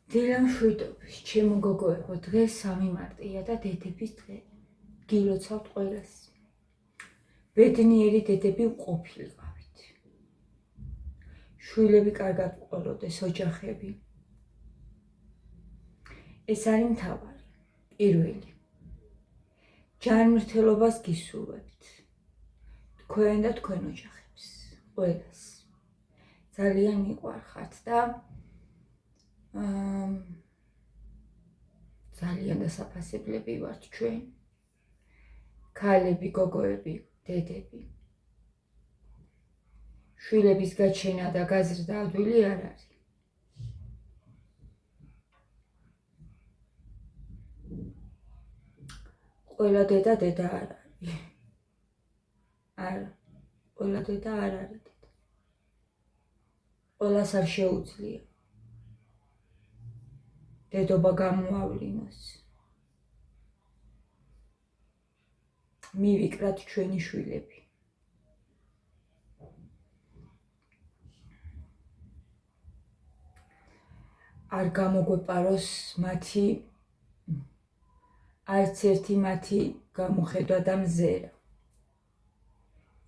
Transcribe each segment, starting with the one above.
დილამ შვიდობის, ჩემო გოგოებო, დღეს 3 მარტია და დედების დღე. გილოცავთ ყველას. ბედნიერი დედები ვყოფილიყავით. შვილები კარგად ვყოლოდეს, ოჯახები. ეს არის მთავარი, პირველი. ჯანმრთელობას გისურვებთ. თქვენ და თქვენ ოჯახებს, ყველას. ძალიან მიყვარხართ და ძალიან დასაფასებლები ვართ ჩვენ. ქალები, გოგოები, დედები. შვილების გაჩენა და გაზრდა ადვილი არ არის. ყველა დედა არ არის. არა, ყველა დედა არ არის დედა. ყველას არ შეუძლია დედობა გამოავლინოს. მივიკრათ ჩვენი შვილები. არ გამოგვეპაროს მათი არც ერთი მათი გამოხედვა და მზერა.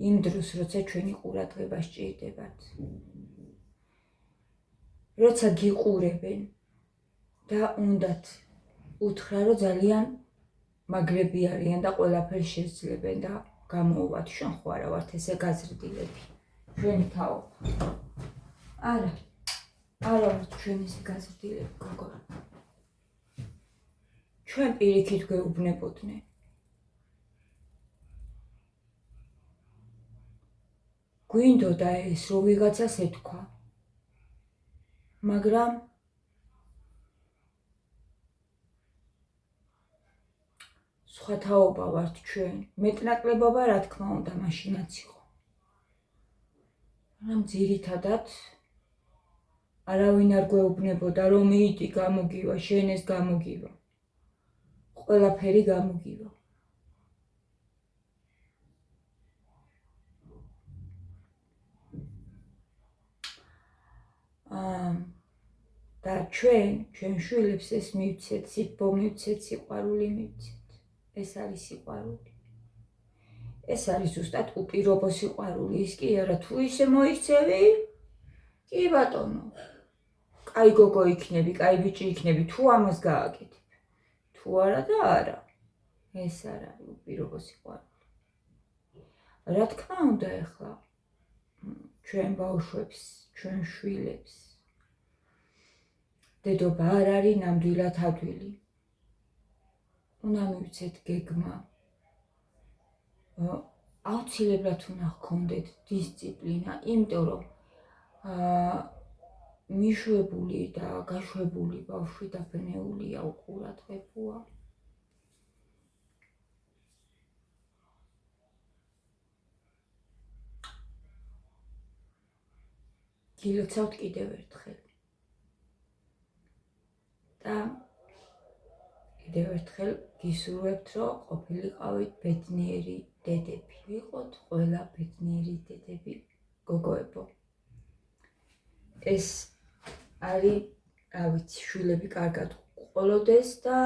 იმ დროს, როცა ჩვენი ყურადღება სჭირდებათ. როცა გიყურებენ და უნდათ უთხრა, რომ ძალიან მაგრები არიან და ყველაფერს შეძლებენ და გამოუვათ, შენ ხო არა ვართ ესე გაზრდილები. ჩვენი თაობა. არა ვართ ჩვენ ესე გაზრდილები, გოგო. ჩვენ პირიქით გვეუბნებოდნენ. გვინდოდა ეს, რომ ვიღაცას ეთქვა. მაგრამ სხვა თაობა ვართ ჩვენ. მეტნაკლებობა რა თქმა უნდა მაშინაც იყო. მაგრამ ძირითადად არავინ არ გვეუბნებოდა, რომ მიიტი გამოგივა, შენ ეს გამოგივა. ყველაფერი გამოგივა. და ჩვენ შვილებს ეს მივცეთ, სიტყვა მივცეთ, სიყვარული მივცეთ. ეს არის სიყვარული. ეს არის ზუსტად უპირობო სიყვარული. ის კი არა, თუ ისე მოიქცევი, კი ბატონო. კაი გოგო იქნები, კაი ბიჭი იქნები, თუ ამას გააკეთებ. თუ არა და არა. ეს არ არის უპირობო სიყვარული. რა თქმა უნდა, ეხლა ჩვენ ბავშვებს, ჩვენ შვილებს დედობა არ არის ნამდვილად ადვილი. უნდა მივცეთ გეგმა. აუცილებლად უნდა გქონდეთ დისციპლინა, იმიტომ რომ მიშვებული და გაშვებული ბავშვი დაბნეულია, უყურადღებოა. გილოცავთ კიდევ ერთხელ. და კიდევ ერთხელ გისურვებთ, რომ ყოფილიყავით ბედნიერი დედები. ვიყოთ ყველა ბედნიერი დედები, გოგოებო. ეს არის, რა ვიცი, შვილები კარგად ყოლოდეს და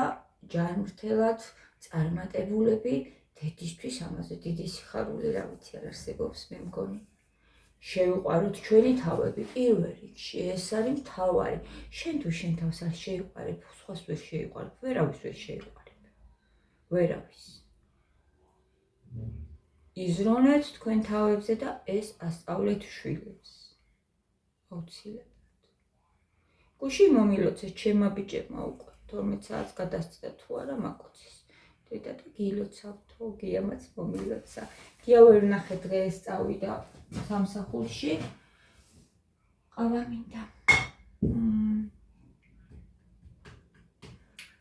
ჯანმრთელად წარმატებულები. დედისთვის ამაზე დიდი სიხარული, რა ვიცი, არ არსებობს, მე მგონი. შევიყვაროთ ჩვენი თავები პირველ რიგში. ეს არის მთავარი. შენ თუ შენ თავს არ შეიყვარებ, სხვას ვერ შეიყვარებ, ვერავის ვერ შეიყვარებ. ვერავის. იზრუნეთ თქვენ თავებზე და ეს ასწავლეთ შვილებს. აუცილებლად. გუში მომილოცეთ ჩემმა ბიჭებმა უკვე 12 საათს გადასწდა თუ არა მაკოცის. დედა და გილოცავთო, გიამაც მომილოცა. გია ვერ ნახე დღეს წავიდა სამსახურში. ყავა მინდა.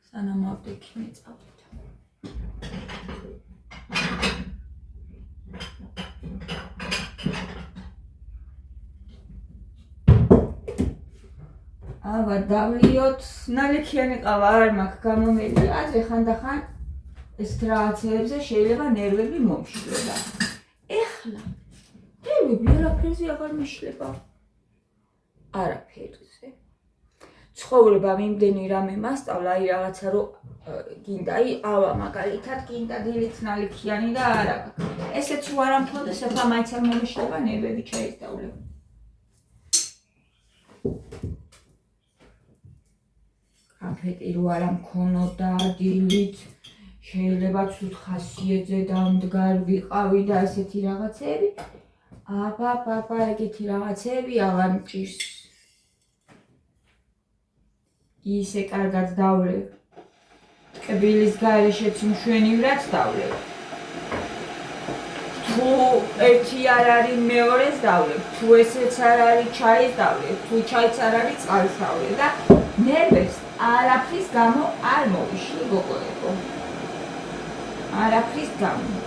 სანამ აპტეკი მეწავიდა. აბა დავლიოთ, ნალექიანი ყავა არ მაქვს გამომელი. აზრი ხანდახან ეს რაღაცებზე შეიძლება ნერვები მომშლება. ეხლა ნერვები არაფერზე აღარ მეშლება. არაფერზე. ცხოვრება მიმდენი რამე მასწავლა, აი რაღაცა რო გინდა, აი ავა მაგალითად გინდა დილით ნალიქიანი და არა. ესეც რო არ ამთხოვდეს, ახლა მაინც არ მომიშლება ნერვები ჩაისწავლე. კანფეტი რო არ მქონოდა დილით, შეიძლება ცუდ ხასიათზე დამდგარ ვიყავი და ესეთი რაღაცები. აბა, ეგეთი რაღაცები აღარ მჭირს. ისე კარგად დავლევ. კბილის გარეშეც მშვენივრად დავლევ. თუ ერთი არ არის მეორეს დავლევ. თუ ესეც არ არის ჩაის დავლევ. თუ ჩაიც არ არის წყალს დავლევ და ნერვებს არაფრის გამო არ მოვიშლი გოგოებო. არაფრის გამო.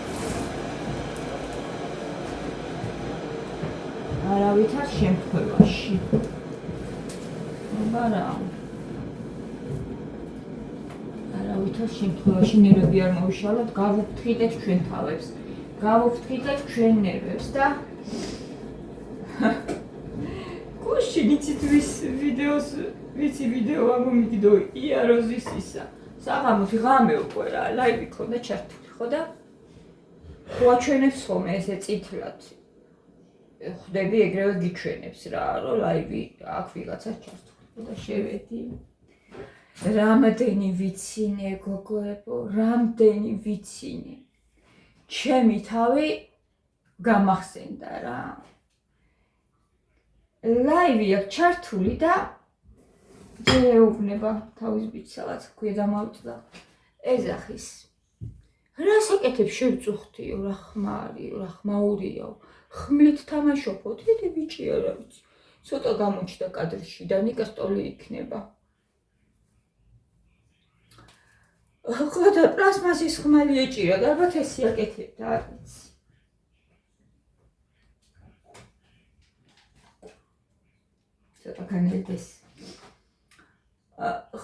არავითარ შემთხვევაში. აბარა. არავითარ შემთხვევაში ნერვები არ მოვიშალოთ, გავუფრთხილეთ ჩვენ თავებს. გავუფრთხილეთ ჩვენ ნერვებს და გუშინ იცით ვის ვიდეოს, ვიცი ვიდეო ამომიგდო იაროზის ისა. საღამოთი ღამე უკვე რა, ლაივი ქონდა ჩართული, ხო და ხუაჩვენებს ხოლმე ესე წითლად. ხვდები ეგრევე გიჩვენებს რა, რომ ლაივი აქ ვიღაცა ჩართული და შევედი. რამდენი ვიცინე გოგოებო, რამდენი ვიცინე. ჩემი თავი გამახსენდა რა. ლაივი აქ ჩართული და ეუბნება თავის ბიჭს რაღაც ქვია დამავწდა. ეძახის. რა საკეთებ შევწუხდიო, რა ხმარიო, რა ხმაურიო. ხმლით თამაშობო, დიდი ბიჭი არა ვიცი. ცოტა გამოჩნდა კადრში და ნიკა სტოლი იქნება. ხო და პლასმასის ხმალი ეჭირა და ალბათ ეს იაკეთებდა, არ ვიცი. ცოტა განედეს.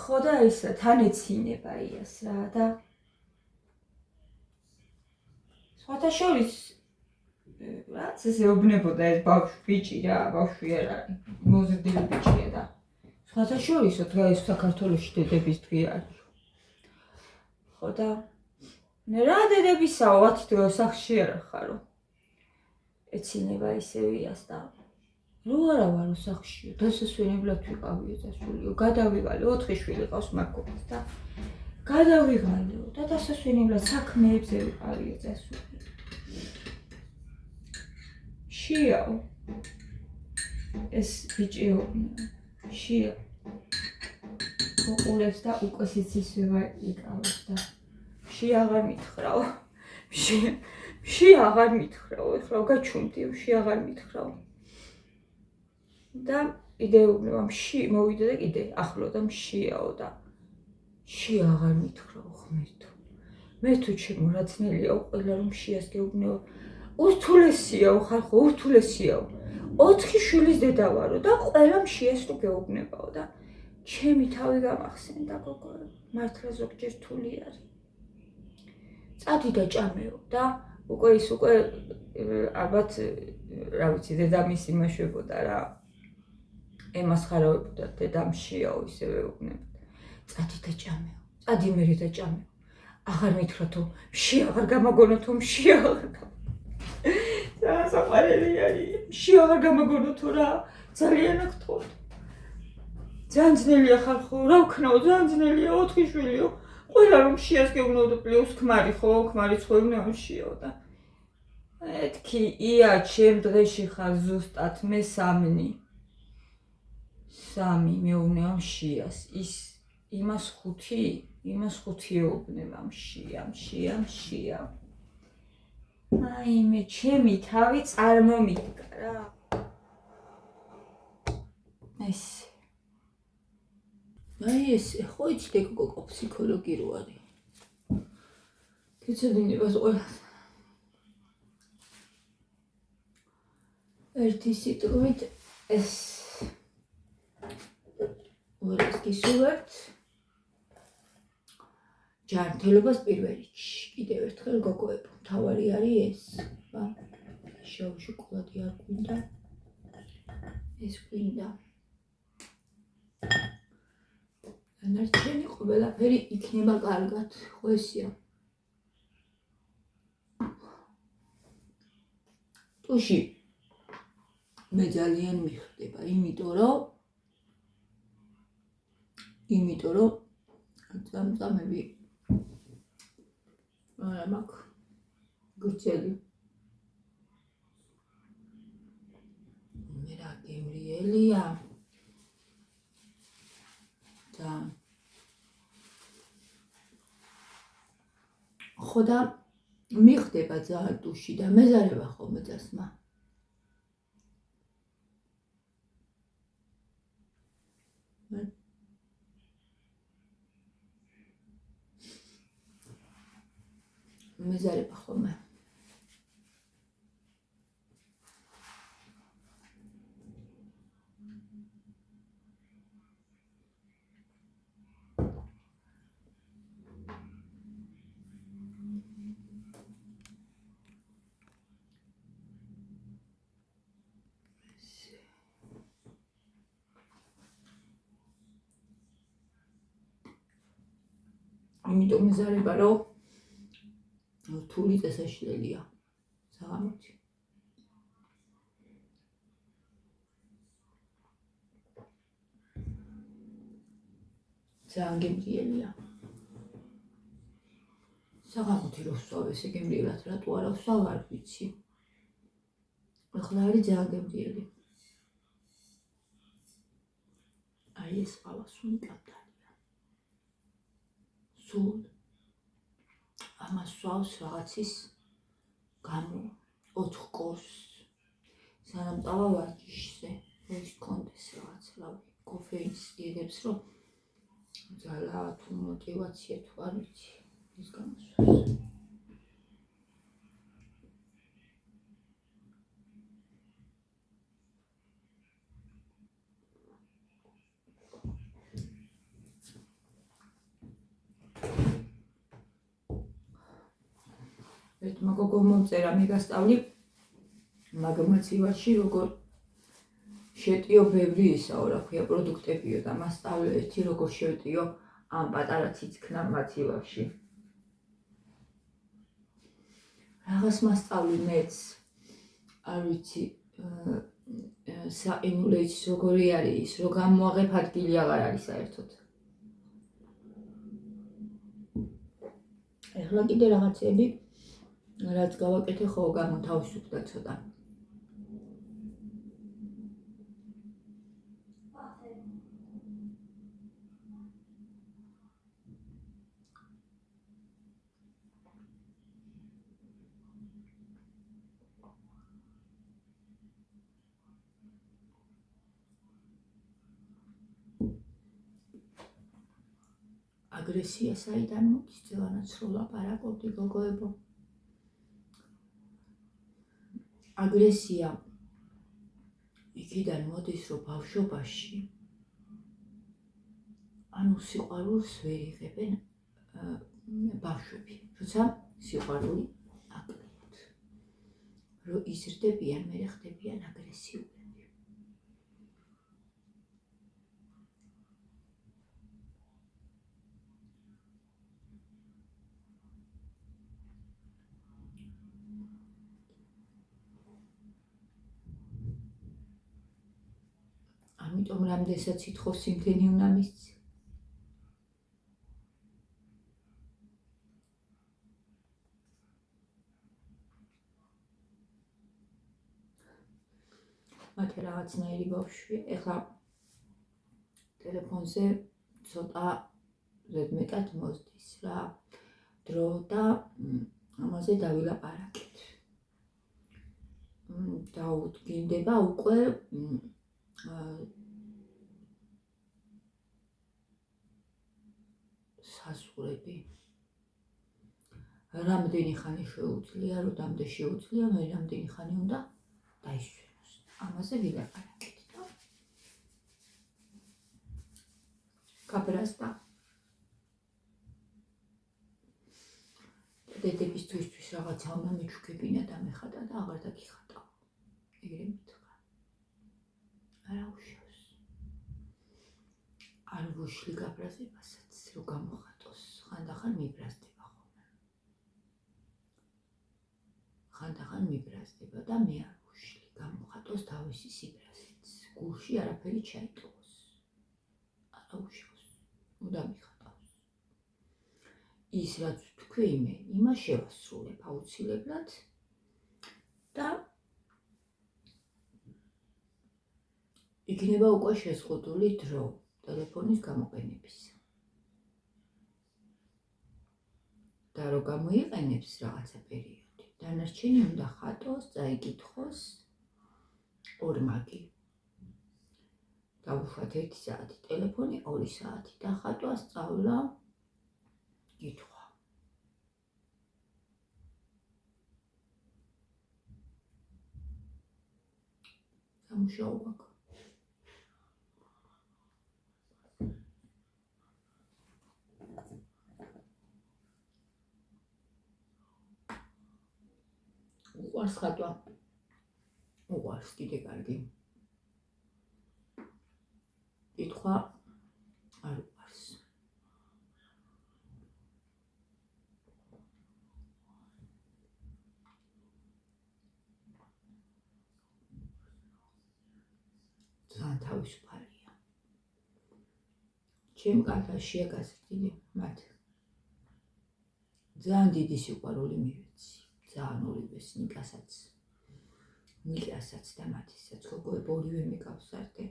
ხო და ის თან ეცინება იას რა და სხვათა შორის რაც ესე უბნებოდა ეს ბავშვი ბიჭი რა, ბავშვი არ არის, მოზრდილი ბიჭია და სხვათა შორის დღეს საქართველოში დედების დღე არის. ხო და რა დედებისაო 10 დღე სახში არ ხარო. ეცინება ისევ იას და რო არა ვარო სახშიო, დასასვენებლად ვიყავიო დასულიო, გადავიღალე 4 შვილი ყავს მაგობას და გადავიღალეო და დასასვენებლად საქმეებზე ვიყავიო დასული. შიაო ეს ბიჭიო შია უყურებს და უკვე სიცივე იკავებს და შია აღარ მითხრაო შია აღარ მითხრაო ეხლა გაჩუმდიო შია აღარ მითხრაო და იდეუბნება მში მოვიდა და კიდე ახლო და მშიაო და შია აღარ მითხრაო ღმერთო მე თუ ჩემო რა ძნელიაო ყველა რომ შიას გეუბნება ურთულესიაო ხალხო ურთულესიაო 4 შვილის დედა ვარო და ყველა მშიას თუ გეუბნებაო და ჩემი თავი გამახსენდა გოგო მართლა ზოგჯერ რთული არის წადი და ჭამეო და უკვე ის უკვე ალბათ რა ვიცი დედამისი იმაშვებოდა რა ემასხარავებოდა დედამშიაო ისევე ეუბნებოდა წადი და ჭამეო წადი მერე და ჭამეო აღარ მითხრა თუ მში აღარ გამაგონო თუ მში აღარ საყვარელი არის მში აღარ გამაგონო თუ რა ძალიან აღთხოვთ ძალიან ძნელია ხალხო რა ვქნაო ძალიან ძნელია 4 შვილიო ყველა რომ მშიას გეუბნებოდა პლუს ქმარი ხო ქმარიც ხო ეუბნება მშიო და ეთქი ია ჩემ დღეში ხარ ზუსტად მე 3 მეუბნება მშიას ის იმას 5 ეუბნება მშია აი მე ჩემი თავი წარმომიდგა რა ეს აი ეს ხო იცით გოგო ფსიქოლოგი რო არის კეცოდინებას ყველა ერთი სიტყვით ეს ვერას გისურვებთ ჯანმრთელობას პირველ რიგში კიდევ ერთხელ გოგოებო მთავარი არის ეს შოკოლადი არ გვინდა ეს გვინდა დანარჩენი ყველაფერი იქნება კარგად, ხო ესია. ტუში მე ძალიან მიხდება, იმიტომ რომ წამწამები არა მაქვს გრძელი. მე რა გემრიელია და ხო და მიხდება ძალიან ტუში და მეზარება ხოლმე წასმა. მეზარება ხოლმე. იმიტომ მეზარება რომ რთული წესაშლელია საღამოთი. ძალიან გემრიელია. საღამოთი რო ვსვავ ესე გემრიელად რატო არა ვსვავ არ ვიცი. ახლა არის ძალიან გემრიელი. აი ეს ყავა სულ კატარია. სულ ამას ვსვავს რაღაცის გამო 4 კორს. სანამ ტავა ვარჯიშზე, ეს კონდეს რაღაც რავი, კოფეინს დიედებს რომ ძალა თუ мотивация თუ არ ვიცი, ის გამოსვავს. ერთმა გოგომ მომწერა მეგასწავლი მაგ მოცივაში როგორ შეტიო ბევრი ისაო რა ქვია პროდუქტებიო და მასწავლე ერთი როგორ შევტიო ამ პატარა ციცქნა მოცივაში. რაღაც მასწავლი მეც არ ვიცი საინულეიც როგორი არის ის რომ გამოაღებ ადგილი აღარ არის საერთოდ. ეხლა კიდე რაღაცები რაც გავაკეთე ხო გამოთავისუფლდა ცოტა. აგრესია საიდან მოდის? ძელანაც რო ლაპარაკობდი გოგოებო. აგრესია იქიდან მოდის რომ ბავშვობაში ანუ სიყვარულს ვერ იღებენ ბავშვები, როცა სიყვარული აკლიათ. რომ იზრდებიან, მერე ხდებიან აგრესიულები. ამიტომ რამდენსაც ითხოვს იმდენი უნდა მისცი. მათე რაღაცნაირი ბავშვია. ეხლა ტელეფონზე ცოტა ზედმეტად მოსდის რა დრო და ამაზე დავილაპარაკეთ. დაუდგინდება უკვე საზღვრები. რამდენი ხანი შეუძლია, როდამდე შეუძლია, მე რამდენი ხანი უნდა დაისვენოს. ამაზე ვილაპარაკეთ და გაბრაზდა. დედებისთვის რაღაცა უნდა მეჩუქებინა და მეხატა და აღარ დაგიხატა. ეგრე მითხრა. არა უშავს. არ ვუშლი გაბრაზებასაც, რომ გამოხატოს, ხანდახან მიბრაზდება ხოლმე. ხანდახან მიბრაზდება და მე არ ვუშლი, გამოხატოს თავისი სიბრაზეც. გულში არაფერი ჩაიტოვოს. არა უშავს, უნდა მიხატავს. ის რაც თქვი მე, იმას შევასრულებ აუცილებლად და იქნება უკვე შეზღუდული დრო ტელეფონის გამოყენებისა. და რო გამოიყენებს რაღაცა პერიოდი, დანარჩენი უნდა ხატოს, წაიკითხოს ორმაგი. დავუშვათ 1 საათი ტელეფონი, 2 საათი და ხატვა, სწავლა, კითხვა. სამუშაო გვაქვს. უყვარს ხატვა. უყვარს კიდე კარგი. კითხვა არ უყვარს. ძალიან თავისუფალია. ჩემ კალთაშია გაზრდილი მათ. ძალიან დიდი სიყვარული მივეცი. ძალიან ორივეს, ნიკასაც და მათისაც, გოგოებ ორივე მეკავსარდე.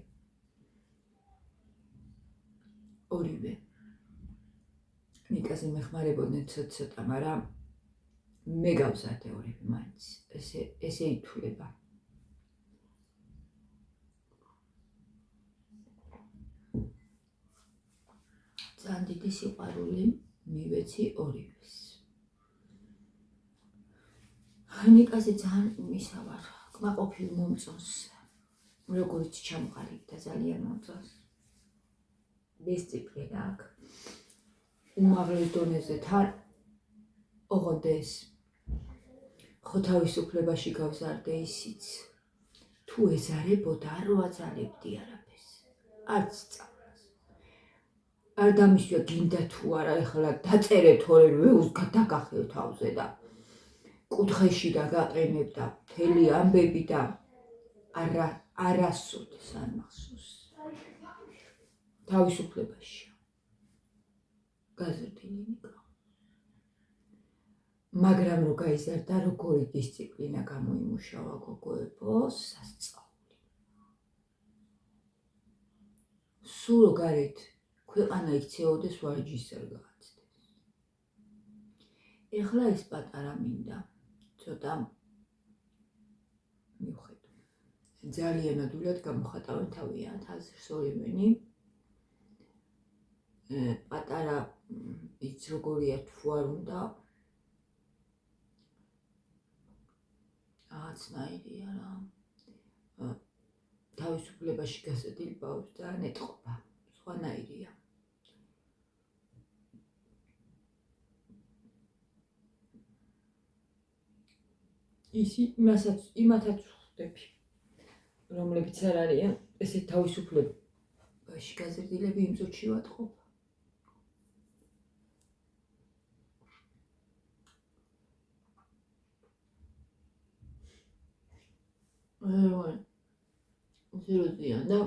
ორივე. ნიკაზე მეხმარებოდნენ ცოტა, მაგრამ მე გავზარდე ორივე მაინც. ესე ითვლება. ძალიან დიდი სიყვარული მივეცი ორივეს. ნიკაზე ძალიან მისა ვარ, კმაყოფილ მომწონს, როგორც ჩამყარი და ძალიან მომწონს. დისციპლინა აქვს. უმაღლეს დონეზე თან ოღონდეს ხო თავისუფლებაში გავზარდე ისიც. თუ ეზარებოდა, არ ვაძალებდი არაფერს. არც სწავლას. არ დამისვია გინდა თუ არა, ეხლა დაწერე თორე ვეუს გადაგახევ თავზე და კუთხეში და გაყენებ და მთელი ამბები და არასოდეს არ მახსოვს. თავისუფლებაშია. გაზრდილი ნიკა. მაგრამ რო გაიზარდა, როგორი დისციპლინა გამოიმუშავა გოგოებო, სასწაული. სულ რო გარეთ ქვეყანა იქცეოდეს, ვარჯიშს არ გააცდეს. ეხლა ეს პატარა მინდა. ცოტა მივხედო. ძალიან ადვილად გამოხატავენ თავიანთ აზრს ორივენი. პატარა ის როგორია თუ არ უნდა აღაცნაირია რა. თავისუფლებაში გასადილ ბავშვს ძალიან ეტყობა. სხვანაირია. იმათაც ვხვდები, რომლებიც არ არიან ესე თავისუფლებაში გაზრდილები, იმ წუთში ვატყობ. ზიროზიან და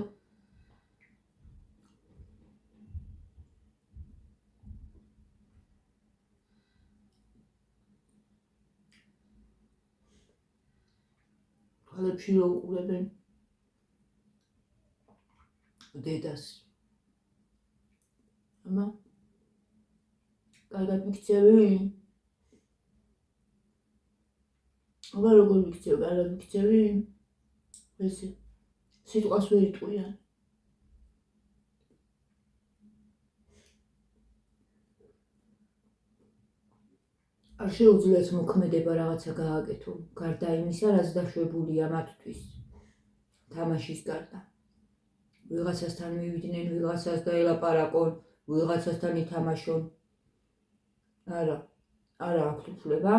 ხალებში რო უყურებენ დედას. ამა კარგად მიქცევი? აბა როგორ მიქცევ, კარგად მიქცევი? ესე სიტყვას ვერ იტყვიან. არ შეუძლიათ მოქმედება რაღაცა გააკეთო, გარდა იმისა, რაც დაშვებულია მათთვის. თამაშის გარდა. ვიღაცასთან მივიდნენ, ვიღაცას დაელაპარაკონ, ვიღაცასთან ითამაშონ. არა აქვთ უფლება,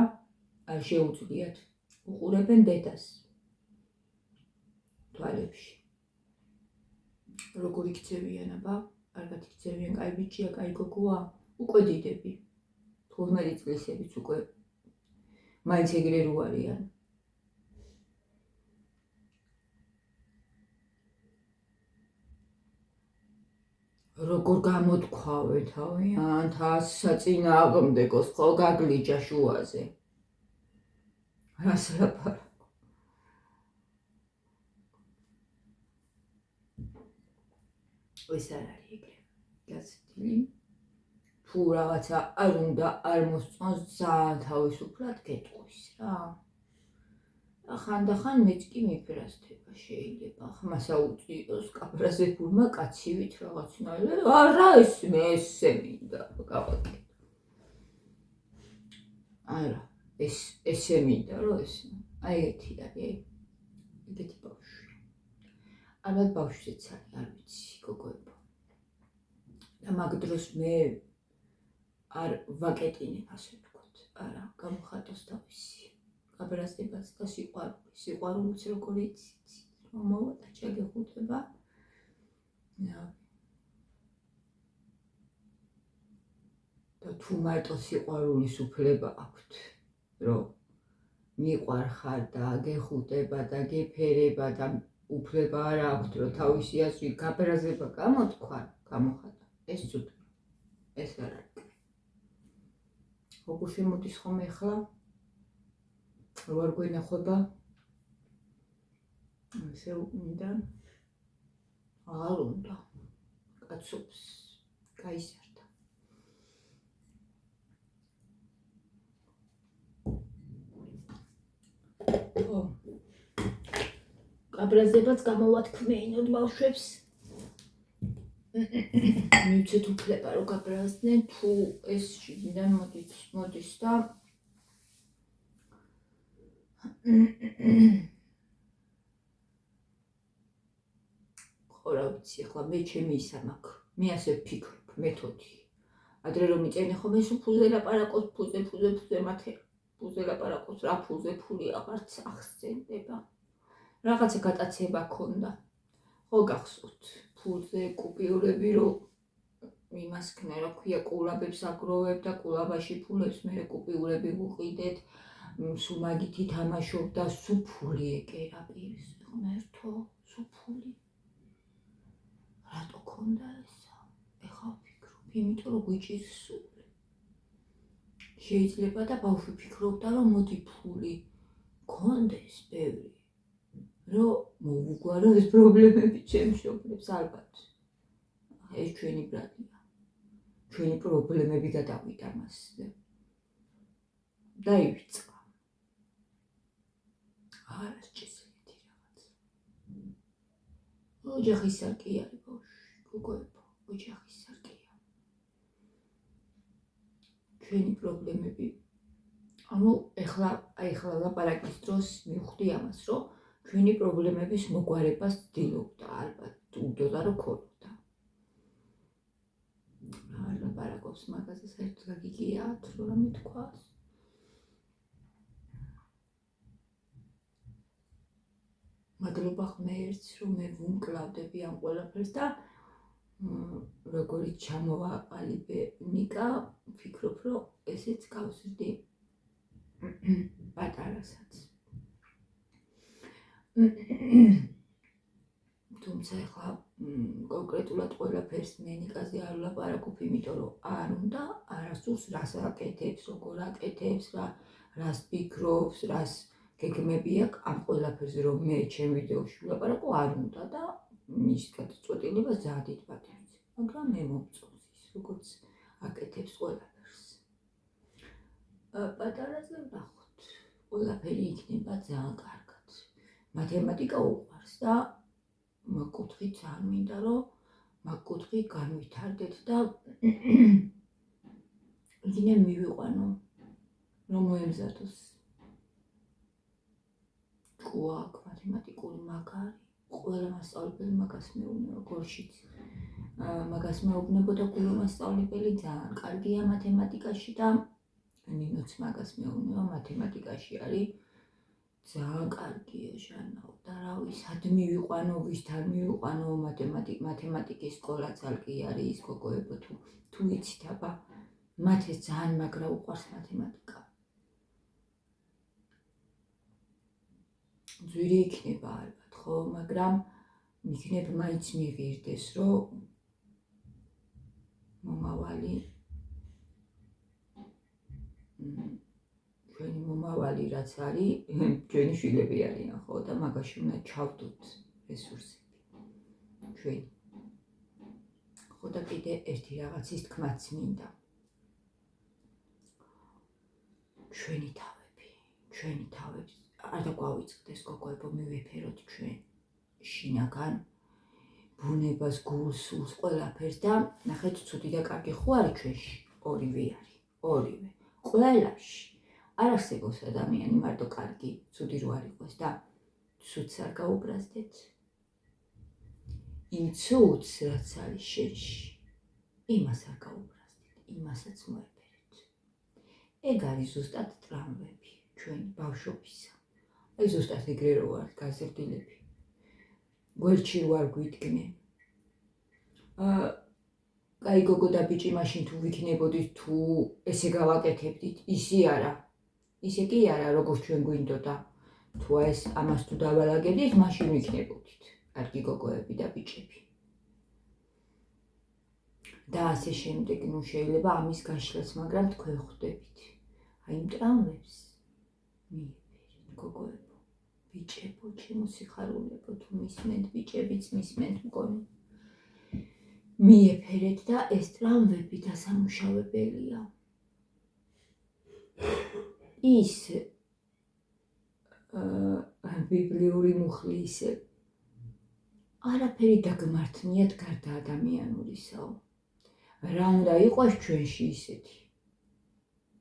არ შეუძლიათ. უყურებენ დედას. თვალებში. როგორ იქცევიან აბა? კარგად იგრძელიან, კაი ბიჭია, კაი გოგოა, უკვე დიდები. 12 წლისებიც უკვე მაინც ეგრე რო არიან. როგორ გამოთქვავე თავიანთ საწინააღმდეგოს ხო გაგლიჯა შუაზე. რას ლაპარაკო? ეს არ არის ეგრე. გასწრილი. თუ რაღაცა არ უნდა არ მოსწონს ძალიან თავისუფლად გეტყვის რა. ხანდახან მეც კი მიფრასდება შეიძლება. ხმასა უწიოს კაბრაზებულმა კაცივით რაღაცნაირად. არა ესე მინდა გავაკეთე. არა, ესე მინდა რომ ეს აი ეგეთი არის. ეგეთი ბავშვი. ალბათ ბავშვიც არის, არ ვიცი, გოგოებო. და მაგ დროს მე არ ვაკეტინებ, ასე ვთქვათ. არა, გამოხატოს თავისი. კაბრაზებაც და სიყვარულიც როგორ იცით, რომ მოვატა ჩაგეხუტება. და თუ მარტო სიყვარულის უფლება აქვთ, რომ მიყვარხარ და გეხუტება და გეფერება და უფლება არ აქვთ, რომ თავისი აზრი კაბრაზება გამოთქვა, გამოხატა. ეს ცუდია. ეს არ არის. როგორ შემოდის ხოლმე ახლა? რო არ გვენახება? ესე უნდა. აღარ უნდა. კაცობს გაიზარდა. ხო. კაბრაზებაც გამოვათქმეინოთ ბავშვებს. მივცეთ უფლება რომ გაბრაზდნენ, თუ ეს შიგნიდან მოდის და ხო რა ვიცი, ახლა მე ჩემი ისა მაქვს, მე ასე ვფიქრობ, მეთოდი. ადრე რომ მიწევდნენ ხოლმე სულ ფულზე ლაპარაკობს, ფულზე მათე ფულზე ლაპარაკობს, რა ფულზე ფული აღარც ახსენდება. რაღაცა გატაცება ქონდა. ხო გახსოვთ, ფულზე კუპიურები რომ იმას ქნა, რა ქვია, კულაბებს აგროვებ და კულაბაში ფულებს მე კუპიურები ვუყიდეთ. სულ მაგითი თამაშობდა, სულ ფული ეკერა პირს, ღმერთო, სულ ფული. რატო ქონდა ესა? ეხლა ვფიქრობ, იმიტომ რომ გვიჭირს სული. შეიძლება და ბავშვი ფიქრობდა, რომ მოდი ფული ქონდეს ბევრი, რომ მოვუგვარო ეს პრობლემები ჩემ მშობლებს, ალბათ. ეს ჩვენი ბრალია. ჩვენი პრობლემები გადავიდა მასზე. დაივიწყა. არა შეძლეთ რაღაც. ოჯახის სარკი არის ბავშვი, გოგოებო, ოჯახის სარკია. ჩვენი პრობლემები. ანუ ეხლა ლაპარაკის დროს მივხვდი ამას, რომ ჩვენი პრობლემების მოგვარებას ვცდილობდა, ალბათ უდოდა რომ ქონოდა. არ ლაპარაკობს მაგაზე, საერთოდ გაგიგიათ, რომ რამე თქვას. მადლობა ღმერთს, რომ მე ვუმკლავდები ამ ყველაფერს და როგორიც ჩამოვაყალიბე ნიკა, ვფიქრობ, რომ ესეც გავზრდი პატარასაც. თუმცა ახლა კონკრეტულად ყველაფერს მე ნიკაზე არ ვლაპარაკობ, იმიტომ რომ არ უნდა არასდროს რას აკეთებს, როგორ აკეთებს, რას ფიქრობს, რას გეგმები აქვს ამ ყველაფერზე, რომ მე ჩემ ვიდეოში ვლაპარაკო, არ უნდა და მის გადაწყვეტილებას ძალიან დიდ პატივს. მაგრამ მე მომწონს ის, როგორც აკეთებს ყველაფერს. პატარაზე ვნახოთ, ყველაფერი იქნება ძალიან კარგად. მათემატიკა უყვარს და მაგ კუთხით ძალიან მინდა, რომ მაგ კუთხით განვითარდეთ და იქნე მივიყვანო, რომ მოემზადოს. ჭკუა აქვს მათემატიკური მაგარი, ყველა მასწავლებელი მაგას მეუბნება, გორშიც მაგას მეუბნებოდა ყველა მასწავლებელი, ძალიან კარგია მათემატიკაში და ნინოც მაგას მეუბნება, მათემატიკაში არის ძალიან კარგია ჟანაო და რავი, სად მივიყვანო, ვისთან მივიყვანო, მათემატიკის სკოლა ძალკი არის გოგოებო, თუ იცით აბა, მათ ეს ძალიან მაგრა უყვარს მათემატიკა. ძვირი იქნება ალბათ, ხო, მაგრამ იქნებ მაინც მიღირდეს, რომ მომავალი ჩვენი მომავალი რაც არის, ჩვენი შვილები არიან, ხო, და მაგაში უნდა ჩავდოთ რესურსები. ჩვენ. ხო და კიდე ერთი რაღაცის თქმაც მინდა. ჩვენი თავებს არ დაგვავიწყდეს გოგოებო, მივეფეროთ ჩვენ შინაგან ბუნებას, გულს, სულს, ყველაფერს და ნახეთ, ცუდი და კარგი ხო არის ჩვენში, ორივე არის, ორივე. ყველაში არ არსებობს ადამიანი მარტო კარგი, ცუდი რო არ იყოს და ცუდს არ გაუბრაზდეთ. იმ ცუდს, რაც არის შენში, იმას არ გაუბრაზდეთ, იმასაც მოეფერეთ. ეგ არის ზუსტად ტრამვები, ჩვენი ბავშვობისა. აი ზუსტად ეგრე რო ვართ გაზრდილები. გვერდში რო არ გვიდგნენ. კაი გოგო და ბიჭი მაშინ თუ ვიქნებოდით, თუ ესე გავაკეთებდით, ისე არა. ისე კი არა, როგორც ჩვენ გვინდოდა. თუ ეს ამას თუ დავალაგებდით, მაშინ ვიქნებოდით. კარგი გოგოები და ბიჭები. და ასე შემდეგ, ნუ შეიძლება ამის გაშლაც, მაგრამ თქვენ ხვდებით. აი იმ ტრამვებს მიეფერეთ გოგოებო, ბიჭებო, ჩემო სიხარულებო, თუ მისმენთ ბიჭებიც, მისმენთ მგონი. მიეფერეთ და ეს ტრამვები დასამუშავებელია. ის ბიბლიური მუხლი ისე არაფერი დაგმართნიათ გარდა ადამიანურისაო. რა უნდა იყოს ჩვენში ისეთი.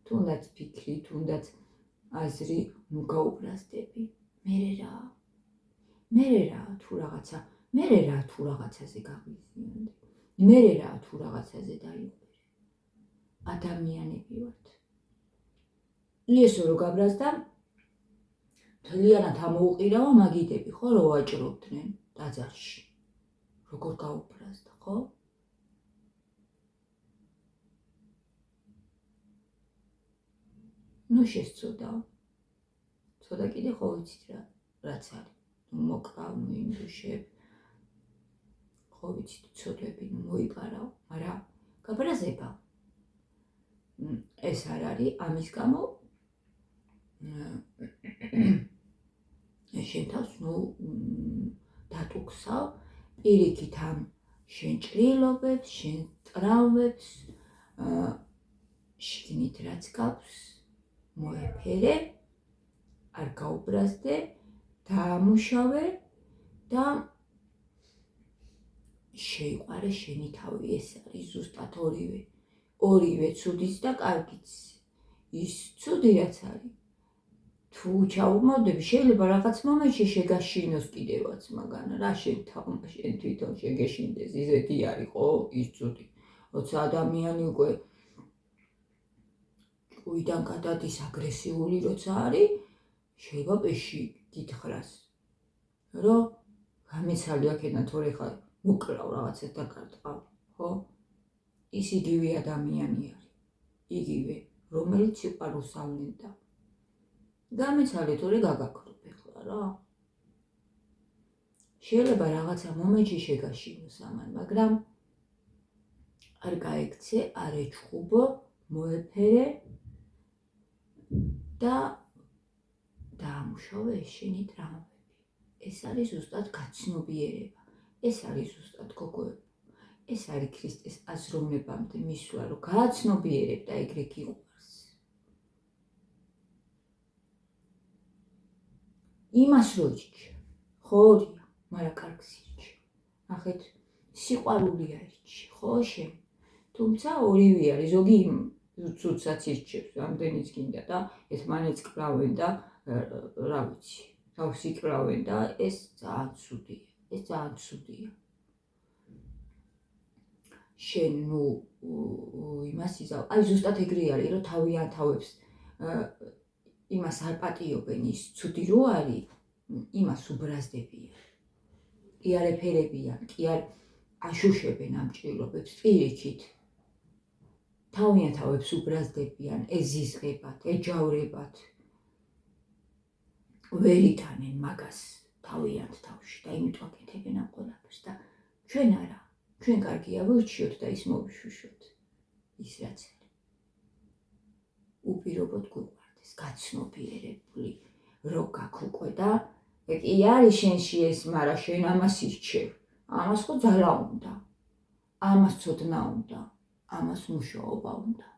თუნდაც ფიქრი, თუნდაც აზრი, ნუ გაუბრაზდები. მერე რა თუ რაღაცაზე გაგვიზიანდი. მერე რა თუ რაღაცაზე დაიყვერე. ადამიანები ვართ. იესო რო გაბრაზდა, მთლიანად ამოუყირავა მაგიდები, ხო, რო ვაჭრობდნენ ტაძარში. როგორ გაუბრაზდა, ხო? ნუ შესწოდაო. ცოტა კიდე ხო ვიცით რაც არის. ნუ მოკრავ, ნუ იმდუშებ. ხო ვიცით, ცოდვები, ნუ მოიპარავ, მაგრამ გაბრაზება. ეს არ არის, ამის გამო შენ თავს ნუ დატუქსავ პირიქით ამ შენ ჭრილობებს, შენ ტრამვებს, შიგნით რაც გაქვს, მოეფერე, არ გაუბრაზდე, დაამუშავე და შეიყვარე შენი თავი. ეს არის ზუსტად ორივე ცუდიც და კარგიც. ის ცუდი რაც არის. თუ ჩაუმოვდები, შეიძლება რაღაც მომენტში შეგაშინოს კიდევაც, მაგრამ რა შენ თვითონ შეგეშინდეს, ისეთი არის ხო ის ცუდი. როცა ადამიანი უკვე ჭკუიდან გადადის აგრესიული როცა არის, შეიძლება პეში გითხრას, რომ გამეცალი აქედან თორე ხარ მოკრავ რაღაცას დაკარტყავ, ხო? ის იგივე ადამიანი არის. იგივე, რომელიც სიყვარულს ავნენდა. გამეცალე თორე გაგაქრობ ეხლა რა. შეიძლება რაღაცა მომენტში შეგაშინოს ამან, მაგრამ არ გაექცე, არ ეჩხუბო, მოეფერე და დაამუშავე შენი ტრამვები. ეს არის ზუსტად გაცნობიერება. ეს არის ზუსტად გოგოებო. ეს არის ქრისტეს აზროვნებამდე მისვლა, რომ გააცნობიერებ და ეგრე გიყვარს. იმას რო იჩჩე, ხორია, მაგრამ კარგს იჩჩე. ნახეთ, სიყვარულია იჩჩე, ხო შენ? თუმცა ორივე არის, ზოგი ცუდსაც იჩჩებს, რამდენიც გინდა და ერთმანეთს კრავენ და რა ვიცი, თავს იკრავენ და ეს ძალიან ცუდია. ეს ძალიან ცუდია. შენ ნუ იმას იზავ, აი ზუსტად ეგრე არის, რომ თავიანთ თავებს იმას არ პატიობენ, ის ცუდი რო არის, იმას უბრაზდებიან. კი არ ეფერებიან, კი არ აშუშებენ ამ ჭრილობებს, პირიქით. თავიან თავებს უბრაზდებიან, ეზიზღებათ, ეჯავრებათ. ვერ იტანენ მაგას თავიანთ თავში და იმიტომ აკეთებენ ამ ყველაფერს და ჩვენ არა, ჩვენ კარგია ვირჩიოთ და ის მოვიშუშოთ. ის რაც უპირობოდ გვიყვარდეს, გაცნობიერებული რო გაქუკვე და კი არის შენში ეს, მაგრამ შენ ამას ირჩევ. ამას ხო ძალა უნდა, ამას ცოდნა უნდა, ამას მუშაობა უნდა,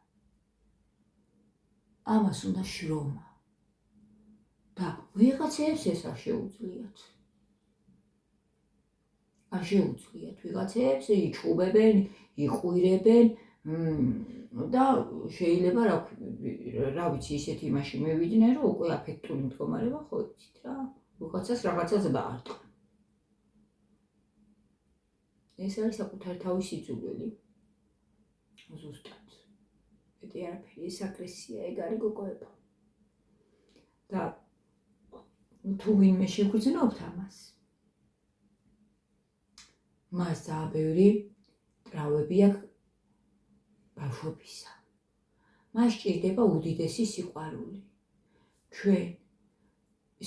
ამას უნდა შრომა და ვიღაცებს ეს არ შეუძლიათ. არ შეუძლიათ ვიღაცებს, იჩხუბებენ, იყვირებენ და შეიძლება რა ვიცი ისეთი იმაში მევიდნენ, რომ უკვე აფექტური მდგომარეობა ხო იცით რა, ვიღაცას რაღაცას დაარტყა. ეს არის საკუთარი თავის სიძულვილი. ზუსტად. მეტი არაფერი, ეს აგრესია, ეგ არის გოგოებო. და თუ ვინმე შეგრძნობთ ამას, მას ძალიან ბევრი ტრავმები აქვს ბავშვობისა. მას სჭირდება უდიდესი სიყვარული. ჩვენ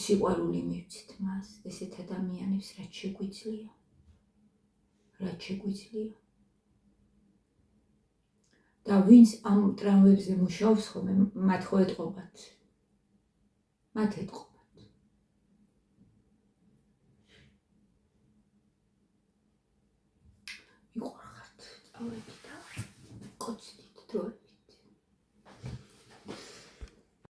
სიყვარული მივცით მას, ესეთ ადამიანებს, რაც შეგვიძლია. და ვინც ამ ტრავმებზე მუშაობს ხოლმე, მათ ხო ეტყობათ. მათ ეტყობათ.